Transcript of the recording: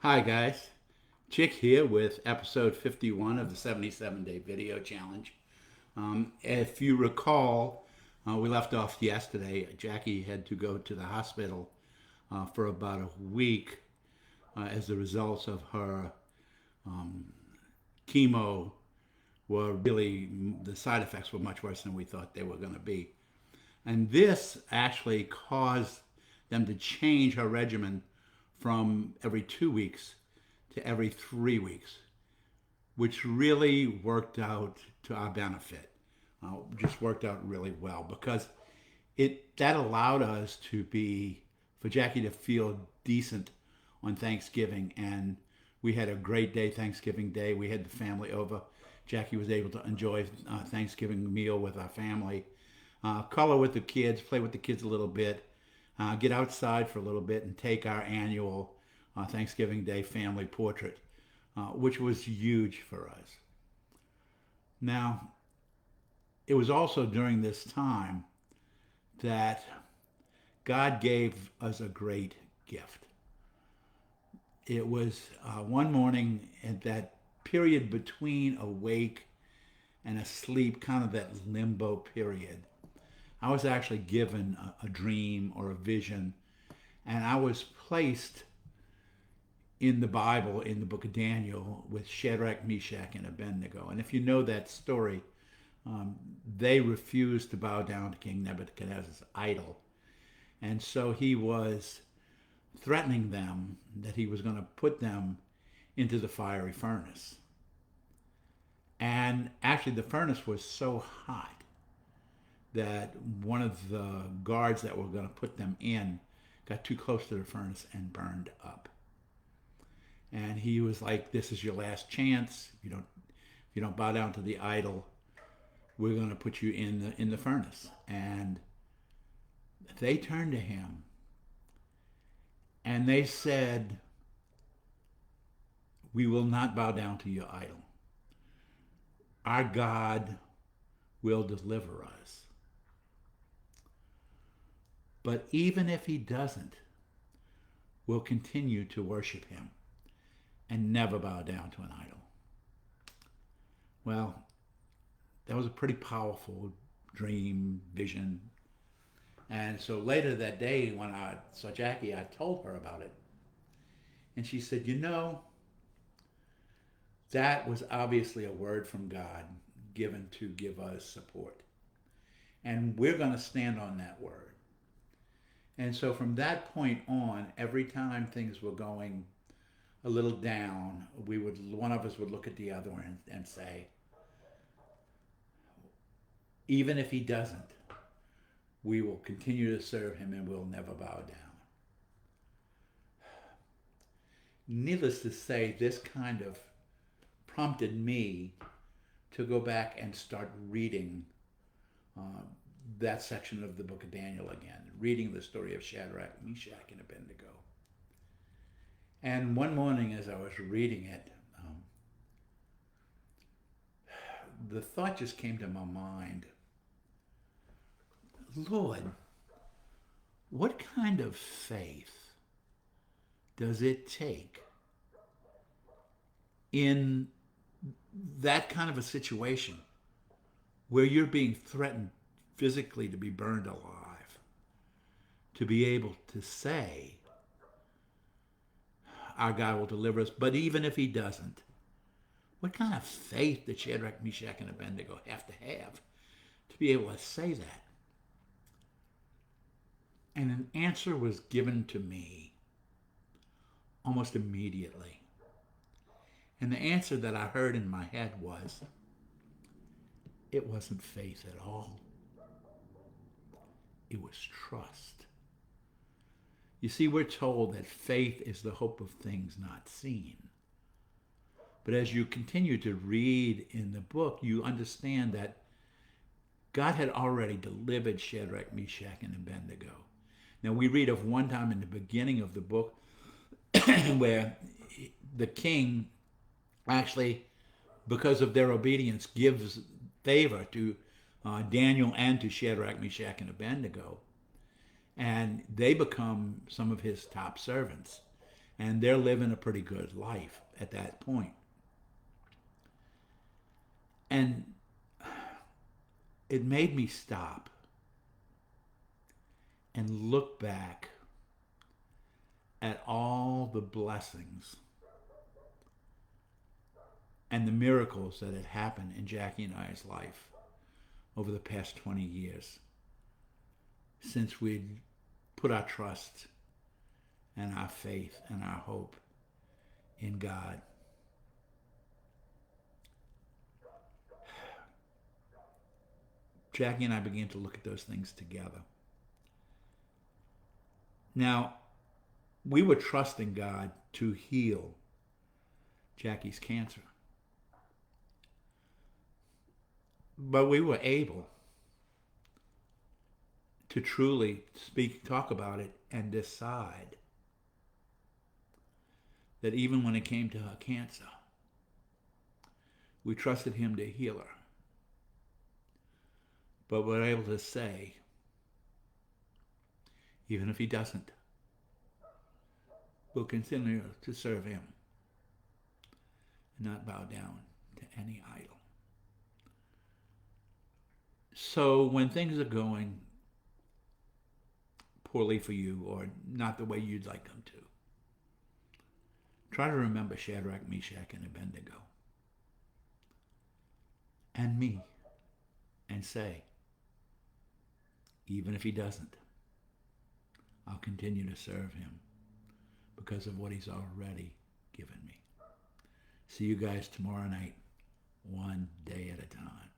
Hi guys, Chick here with episode 51 of the 77-day video challenge. If you recall, we left off yesterday. Jackie had to go to the hospital for about a week as the results of her chemo were really, the side effects were much worse than we thought they were going to be. And this actually caused them to change her regimen from every 2 weeks to every 3 weeks, which really worked out to our benefit. Just worked out really well because that allowed us for Jackie to feel decent on Thanksgiving, and we had a great day Thanksgiving Day. We had the family over. Jackie was able to enjoy Thanksgiving meal with our family, color with the kids, play with the kids a little bit, get outside for a little bit, and take our annual Thanksgiving Day family portrait, which was huge for us. Now, it was also during this time that God gave us a great gift. It was one morning at that period between awake and asleep, kind of that limbo period. I was actually given a dream or a vision, and I was placed in the Bible, in the book of Daniel, with Shadrach, Meshach, and Abednego. And if you know that story, they refused to bow down to King Nebuchadnezzar's idol. And so he was threatening them that he was going to put them into the fiery furnace. And actually, the furnace was so hot that one of the guards that were going to put them in got too close to the furnace and burned up. And he was like, "This is your last chance. If you don't bow down to the idol, we're going to put you in the furnace." And they turned to him and they said, "We will not bow down to your idol. Our God will deliver us. But even if he doesn't, we'll continue to worship him and never bow down to an idol." Well, that was a pretty powerful dream, vision. And so later that day, when I saw Jackie, I told her about it. And she said, that was obviously a word from God given to give us support. And we're going to stand on that word. And so from that point on, every time things were going a little down, one of us would look at the other and say, even if he doesn't, we will continue to serve him and we'll never bow down. Needless to say, this kind of prompted me to go back and start reading that section of the book of Daniel again, reading the story of Shadrach, Meshach, and Abednego. And one morning as I was reading it, the thought just came to my mind, Lord, what kind of faith does it take in that kind of a situation where you're being threatened physically to be burned alive, to be able to say, our God will deliver us, but even if he doesn't? What kind of faith did Shadrach, Meshach, and Abednego have to be able to say that? And an answer was given to me almost immediately. And the answer that I heard in my head was, it wasn't faith at all. It was trust. You see, we're told that faith is the hope of things not seen. But as you continue to read in the book, you understand that God had already delivered Shadrach, Meshach, and Abednego. Now, we read of one time in the beginning of the book where the king actually, because of their obedience, gives favor to Daniel and to Shadrach, Meshach, and Abednego. And they become some of his top servants. And they're living a pretty good life at that point. And it made me stop and look back at all the blessings and the miracles that had happened in Jackie and I's life over the past 20 years since we'd put our trust and our faith and our hope in God. Jackie and I began to look at those things together. Now, we were trusting God to heal Jackie's cancer. But we were able to truly talk about it and decide that even when it came to her cancer, we trusted him to heal her. But we're able to say, even if he doesn't, we'll continue to serve him and not bow down to any idol. So when things are going poorly for you or not the way you'd like them to, try to remember Shadrach, Meshach, and Abednego and me and say, even if he doesn't, I'll continue to serve him because of what he's already given me. See you guys tomorrow night, one day at a time.